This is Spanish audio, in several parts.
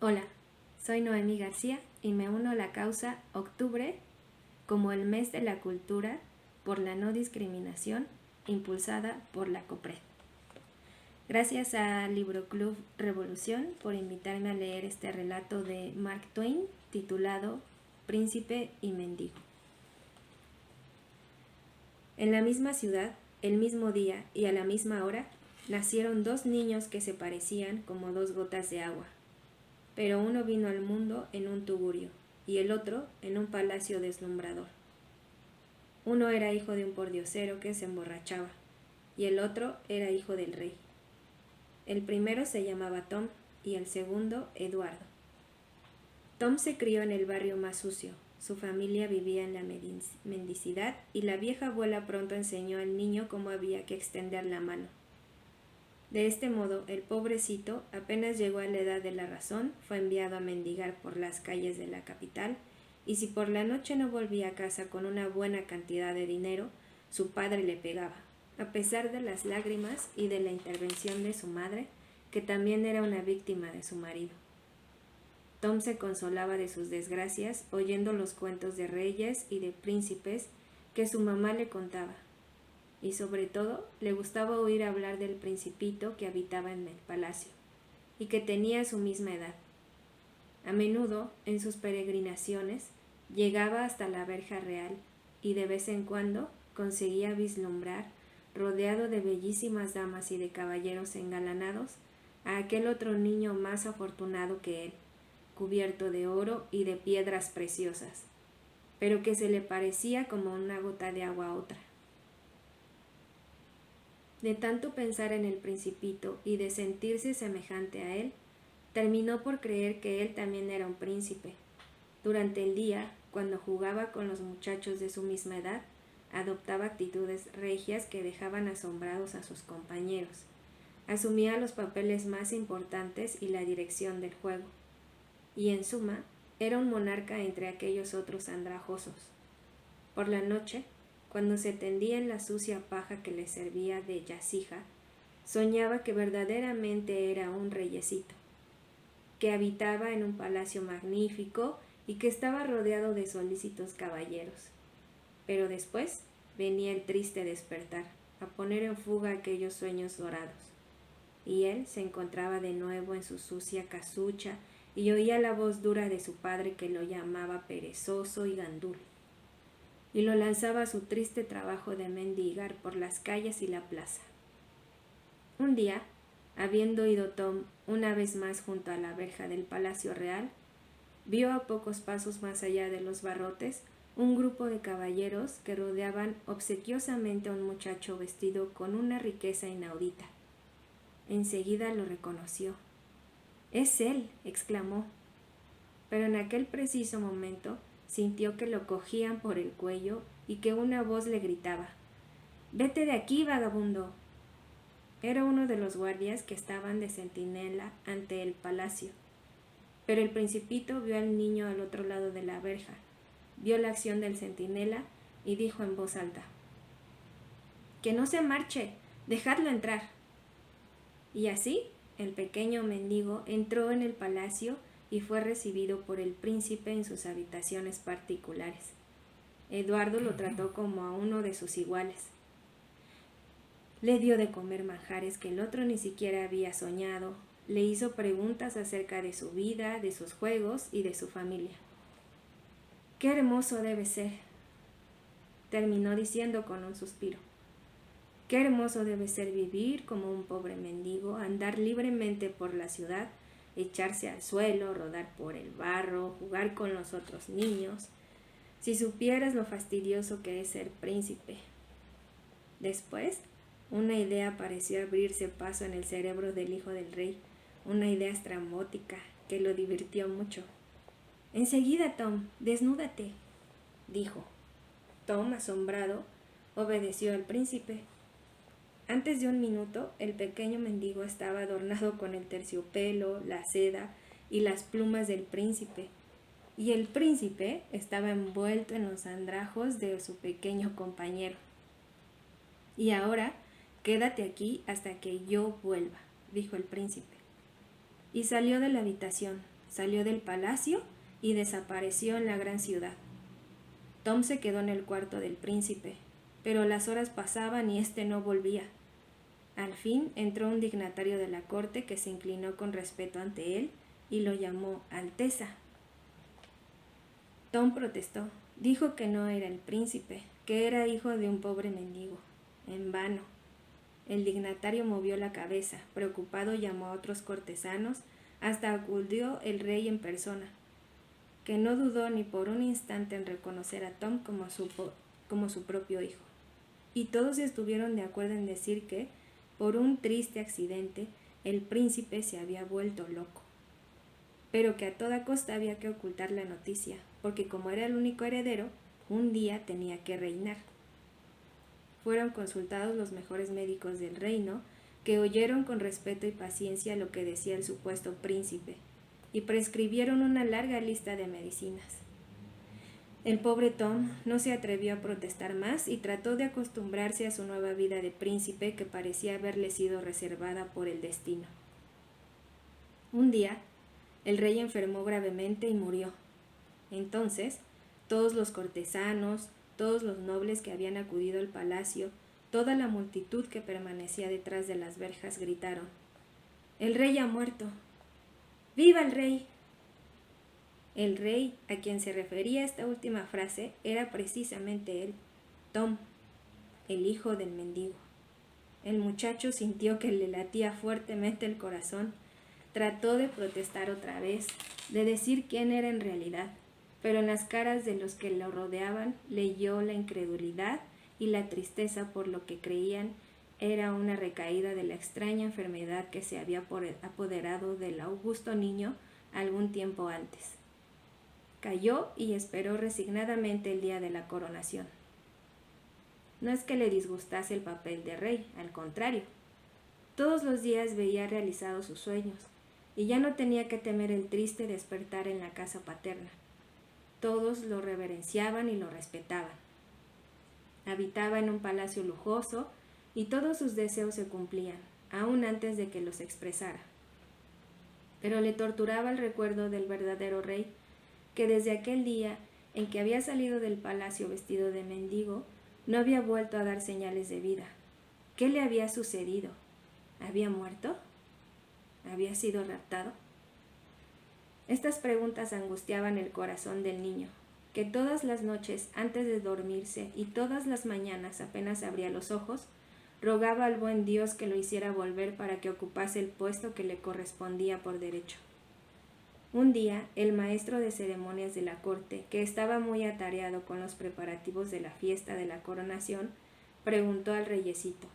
Hola, soy Noemi García y me uno a la causa Octubre como el mes de la cultura por la no discriminación impulsada por la COPRED. Gracias a Libro Club Revolución por invitarme a leer este relato de Mark Twain titulado Príncipe y Mendigo. En la misma ciudad, el mismo día y a la misma hora, nacieron dos niños que se parecían como dos gotas de agua. Pero uno vino al mundo en un tugurio y el otro en un palacio deslumbrador. Uno era hijo de un pordiosero que se emborrachaba y el otro era hijo del rey. El primero se llamaba Tom y el segundo Eduardo. Tom se crió en el barrio más sucio. Su familia vivía en la mendicidad y la vieja abuela pronto enseñó al niño cómo había que extender la mano. De este modo, el pobrecito, apenas llegó a la edad de la razón, fue enviado a mendigar por las calles de la capital, y si por la noche no volvía a casa con una buena cantidad de dinero, su padre le pegaba, a pesar de las lágrimas y de la intervención de su madre, que también era una víctima de su marido. Tom se consolaba de sus desgracias oyendo los cuentos de reyes y de príncipes que su mamá le contaba. Y sobre todo le gustaba oír hablar del principito que habitaba en el palacio, y que tenía su misma edad. A menudo, en sus peregrinaciones, llegaba hasta la verja real, y de vez en cuando conseguía vislumbrar, rodeado de bellísimas damas y de caballeros engalanados, a aquel otro niño más afortunado que él, cubierto de oro y de piedras preciosas, pero que se le parecía como una gota de agua a otra. De tanto pensar en el principito y de sentirse semejante a él, terminó por creer que él también era un príncipe. Durante el día, cuando jugaba con los muchachos de su misma edad, adoptaba actitudes regias que dejaban asombrados a sus compañeros. Asumía los papeles más importantes y la dirección del juego. Y en suma, era un monarca entre aquellos otros andrajosos. Por la noche, cuando se tendía en la sucia paja que le servía de yacija, soñaba que verdaderamente era un reyecito, que habitaba en un palacio magnífico y que estaba rodeado de solícitos caballeros. Pero después venía el triste despertar, a poner en fuga aquellos sueños dorados, y él se encontraba de nuevo en su sucia casucha y oía la voz dura de su padre que lo llamaba perezoso y gandul, y lo lanzaba a su triste trabajo de mendigar por las calles y la plaza. Un día, habiendo ido Tom una vez más junto a la verja del Palacio Real, vio a pocos pasos más allá de los barrotes un grupo de caballeros que rodeaban obsequiosamente a un muchacho vestido con una riqueza inaudita. Enseguida lo reconoció. «¡Es él!», exclamó. Pero en aquel preciso momento sintió que lo cogían por el cuello y que una voz le gritaba: «¡Vete de aquí, vagabundo!». Era uno de los guardias que estaban de centinela ante el palacio. Pero el principito vio al niño al otro lado de la verja, vio la acción del centinela y dijo en voz alta: «¡Que no se marche! ¡Dejadlo entrar!». Y así el pequeño mendigo entró en el palacio y fue recibido por el príncipe en sus habitaciones particulares. Eduardo lo trató como a uno de sus iguales. Le dio de comer manjares que el otro ni siquiera había soñado, le hizo preguntas acerca de su vida, de sus juegos y de su familia. «¡Qué hermoso debe ser!», terminó diciendo con un suspiro. «Qué hermoso debe ser vivir como un pobre mendigo, andar libremente por la ciudad, echarse al suelo, rodar por el barro, jugar con los otros niños. Si supieras lo fastidioso que es ser príncipe». Después, una idea pareció abrirse paso en el cerebro del hijo del rey, una idea estrambótica que lo divirtió mucho. «Enseguida, Tom, desnúdate», dijo. Tom, asombrado, obedeció al príncipe. Antes de un minuto, el pequeño mendigo estaba adornado con el terciopelo, la seda y las plumas del príncipe, y el príncipe estaba envuelto en los andrajos de su pequeño compañero. «Y ahora, quédate aquí hasta que yo vuelva», dijo el príncipe. Y salió de la habitación, salió del palacio y desapareció en la gran ciudad. Tom se quedó en el cuarto del príncipe, pero las horas pasaban y éste no volvía. Al fin entró un dignatario de la corte que se inclinó con respeto ante él y lo llamó Alteza. Tom protestó. Dijo que no era el príncipe, que era hijo de un pobre mendigo. En vano. El dignatario movió la cabeza. Preocupado llamó a otros cortesanos, hasta acudió el rey en persona, que no dudó ni por un instante en reconocer a Tom como su propio hijo. Y todos estuvieron de acuerdo en decir que, por un triste accidente, el príncipe se había vuelto loco, pero que a toda costa había que ocultar la noticia, porque como era el único heredero, un día tenía que reinar. Fueron consultados los mejores médicos del reino, que oyeron con respeto y paciencia lo que decía el supuesto príncipe, y prescribieron una larga lista de medicinas. El pobre Tom no se atrevió a protestar más y trató de acostumbrarse a su nueva vida de príncipe que parecía haberle sido reservada por el destino. Un día, el rey enfermó gravemente y murió. Entonces, todos los cortesanos, todos los nobles que habían acudido al palacio, toda la multitud que permanecía detrás de las verjas gritaron: «¡El rey ha muerto! ¡Viva el rey!». El rey, a quien se refería esta última frase, era precisamente él, Tom, el hijo del mendigo. El muchacho sintió que le latía fuertemente el corazón. Trató de protestar otra vez, de decir quién era en realidad, pero en las caras de los que lo rodeaban leyó la incredulidad y la tristeza por lo que creían era una recaída de la extraña enfermedad que se había apoderado del augusto niño algún tiempo antes. Calló y esperó resignadamente el día de la coronación. No es que le disgustase el papel de rey, al contrario. Todos los días veía realizados sus sueños, y ya no tenía que temer el triste despertar en la casa paterna. Todos lo reverenciaban y lo respetaban. Habitaba en un palacio lujoso, y todos sus deseos se cumplían, aún antes de que los expresara. Pero le torturaba el recuerdo del verdadero rey, que desde aquel día en que había salido del palacio vestido de mendigo, no había vuelto a dar señales de vida. ¿Qué le había sucedido? ¿Había muerto? ¿Había sido raptado? Estas preguntas angustiaban el corazón del niño, que todas las noches antes de dormirse y todas las mañanas apenas abría los ojos, rogaba al buen Dios que lo hiciera volver para que ocupase el puesto que le correspondía por derecho. Un día, el maestro de ceremonias de la corte, que estaba muy atareado con los preparativos de la fiesta de la coronación, preguntó al reyecito: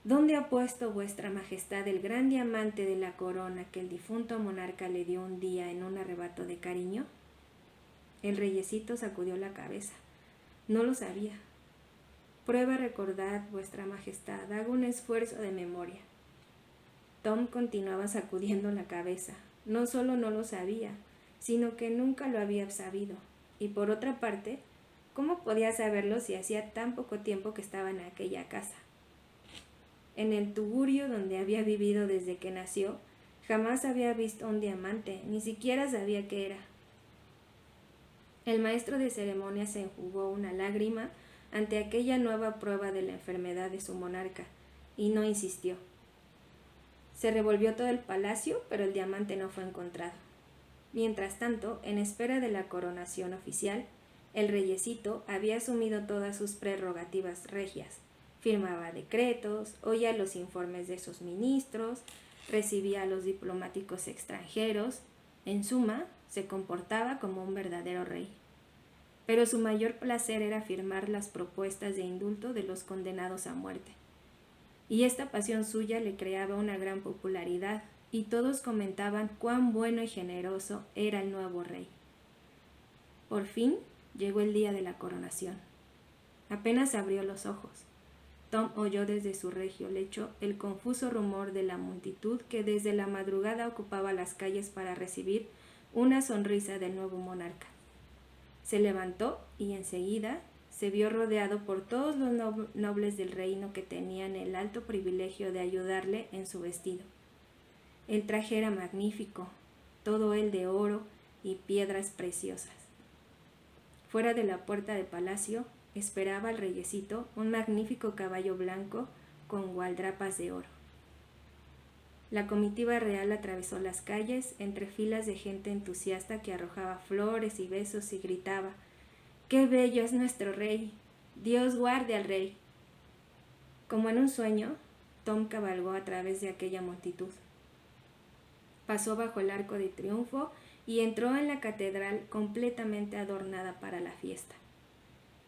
«¿Dónde ha puesto vuestra majestad el gran diamante de la corona que el difunto monarca le dio un día en un arrebato de cariño?». El reyecito sacudió la cabeza. No lo sabía. «Prueba recordad, vuestra majestad, hago un esfuerzo de memoria». Tom continuaba sacudiendo la cabeza. No solo no lo sabía, sino que nunca lo había sabido. Y por otra parte, ¿cómo podía saberlo si hacía tan poco tiempo que estaba en aquella casa? En el tugurio donde había vivido desde que nació, jamás había visto un diamante, ni siquiera sabía qué era. El maestro de ceremonias se enjugó una lágrima ante aquella nueva prueba de la enfermedad de su monarca, y no insistió. Se revolvió todo el palacio, pero el diamante no fue encontrado. Mientras tanto, en espera de la coronación oficial, el reyecito había asumido todas sus prerrogativas regias. Firmaba decretos, oía los informes de sus ministros, recibía a los diplomáticos extranjeros. En suma, se comportaba como un verdadero rey. Pero su mayor placer era firmar las propuestas de indulto de los condenados a muerte. Y esta pasión suya le creaba una gran popularidad, y todos comentaban cuán bueno y generoso era el nuevo rey. Por fin llegó el día de la coronación. Apenas abrió los ojos. Tom oyó desde su regio lecho el confuso rumor de la multitud que desde la madrugada ocupaba las calles para recibir una sonrisa del nuevo monarca. Se levantó y enseguida se vio rodeado por todos los nobles del reino que tenían el alto privilegio de ayudarle en su vestido. El traje era magnífico, todo él de oro y piedras preciosas. Fuera de la puerta del palacio esperaba al reyecito un magnífico caballo blanco con gualdrapas de oro. La comitiva real atravesó las calles entre filas de gente entusiasta que arrojaba flores y besos y gritaba: ¡Qué bello es nuestro rey! ¡Dios guarde al rey! Como en un sueño, Tom cabalgó a través de aquella multitud. Pasó bajo el arco de triunfo y entró en la catedral completamente adornada para la fiesta.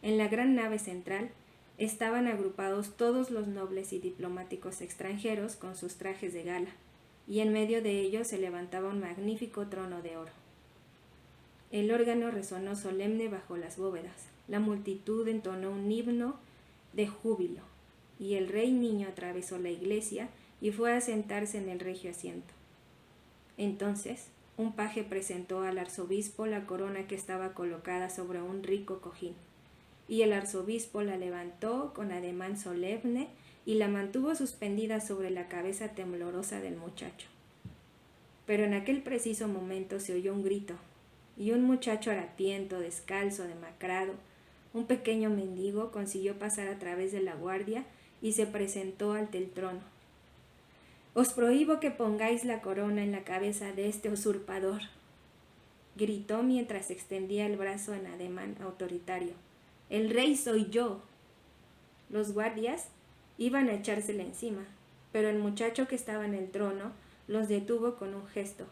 En la gran nave central estaban agrupados todos los nobles y diplomáticos extranjeros con sus trajes de gala, y en medio de ellos se levantaba un magnífico trono de oro. El órgano resonó solemne bajo las bóvedas, la multitud entonó un himno de júbilo, y el rey niño atravesó la iglesia y fue a sentarse en el regio asiento. Entonces, un paje presentó al arzobispo la corona que estaba colocada sobre un rico cojín, y el arzobispo la levantó con ademán solemne y la mantuvo suspendida sobre la cabeza temblorosa del muchacho. Pero en aquel preciso momento se oyó un grito, y un muchacho harapiento, descalzo, demacrado, un pequeño mendigo, consiguió pasar a través de la guardia y se presentó ante el trono. «Os prohíbo que pongáis la corona en la cabeza de este usurpador», gritó mientras extendía el brazo en ademán autoritario. «El rey soy yo». Los guardias iban a echársele encima, pero el muchacho que estaba en el trono los detuvo con un gesto.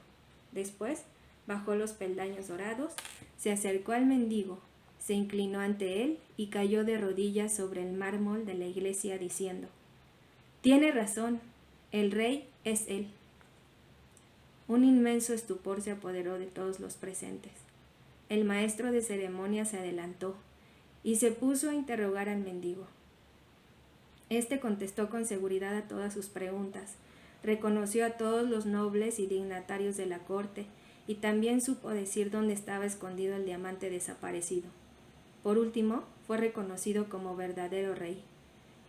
Después bajó los peldaños dorados, se acercó al mendigo, se inclinó ante él y cayó de rodillas sobre el mármol de la iglesia diciendo: «Tiene razón, el rey es él». Un inmenso estupor se apoderó de todos los presentes. El maestro de ceremonias se adelantó y se puso a interrogar al mendigo. Este contestó con seguridad a todas sus preguntas, reconoció a todos los nobles y dignatarios de la corte y también supo decir dónde estaba escondido el diamante desaparecido. Por último, fue reconocido como verdadero rey.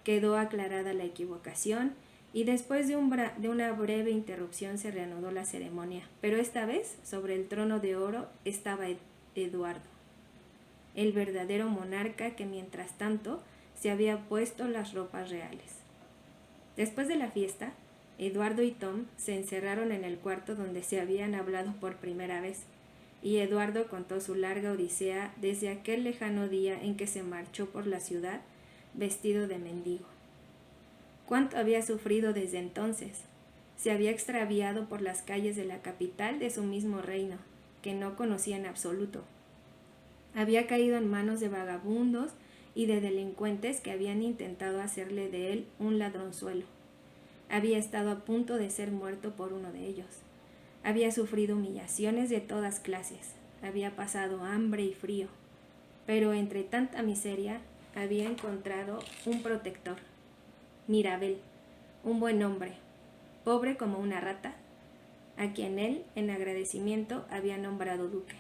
Quedó aclarada la equivocación y después de una breve interrupción se reanudó la ceremonia, pero esta vez sobre el trono de oro estaba Eduardo, el verdadero monarca que mientras tanto se había puesto las ropas reales. Después de la fiesta, Eduardo y Tom se encerraron en el cuarto donde se habían hablado por primera vez, y Eduardo contó su larga odisea desde aquel lejano día en que se marchó por la ciudad vestido de mendigo. Cuánto había sufrido desde entonces. Se había extraviado por las calles de la capital de su mismo reino, que no conocía en absoluto. Había caído en manos de vagabundos y de delincuentes que habían intentado hacerle de él un ladronzuelo. Había estado a punto de ser muerto por uno de ellos. Había sufrido humillaciones de todas clases. Había pasado hambre y frío. Pero entre tanta miseria había encontrado un protector. Mirabel, un buen hombre, pobre como una rata, a quien él, en agradecimiento, había nombrado duque.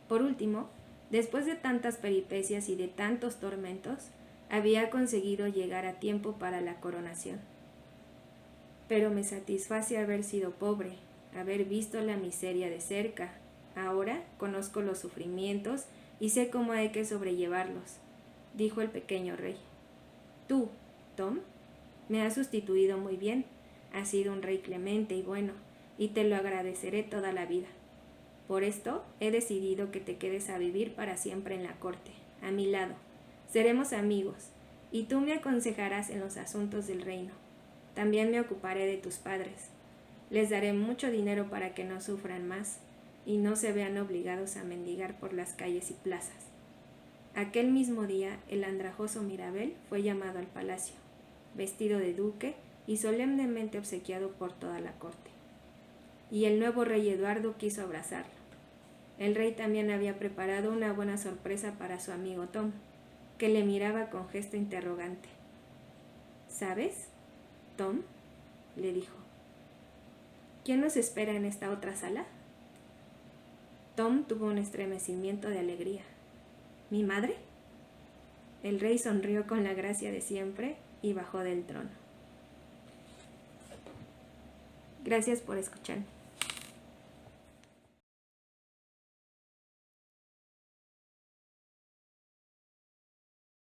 Por último, después de tantas peripecias y de tantos tormentos, había conseguido llegar a tiempo para la coronación. Pero me satisface haber sido pobre, haber visto la miseria de cerca. Ahora conozco los sufrimientos y sé cómo hay que sobrellevarlos, dijo el pequeño rey. Tú, Tom, me has sustituido muy bien. Has sido un rey clemente y bueno, y te lo agradeceré toda la vida. Por esto he decidido que te quedes a vivir para siempre en la corte, a mi lado. Seremos amigos, y tú me aconsejarás en los asuntos del reino. También me ocuparé de tus padres. Les daré mucho dinero para que no sufran más y no se vean obligados a mendigar por las calles y plazas. Aquel mismo día, el andrajoso Mirabel fue llamado al palacio, vestido de duque y solemnemente obsequiado por toda la corte. Y el nuevo rey Eduardo quiso abrazarlo. El rey también había preparado una buena sorpresa para su amigo Tom, que le miraba con gesto interrogante. ¿Sabes, Tom?, le dijo. ¿Quién nos espera en esta otra sala? Tom tuvo un estremecimiento de alegría. ¿Mi madre? El rey sonrió con la gracia de siempre y bajó del trono. Gracias por escuchar.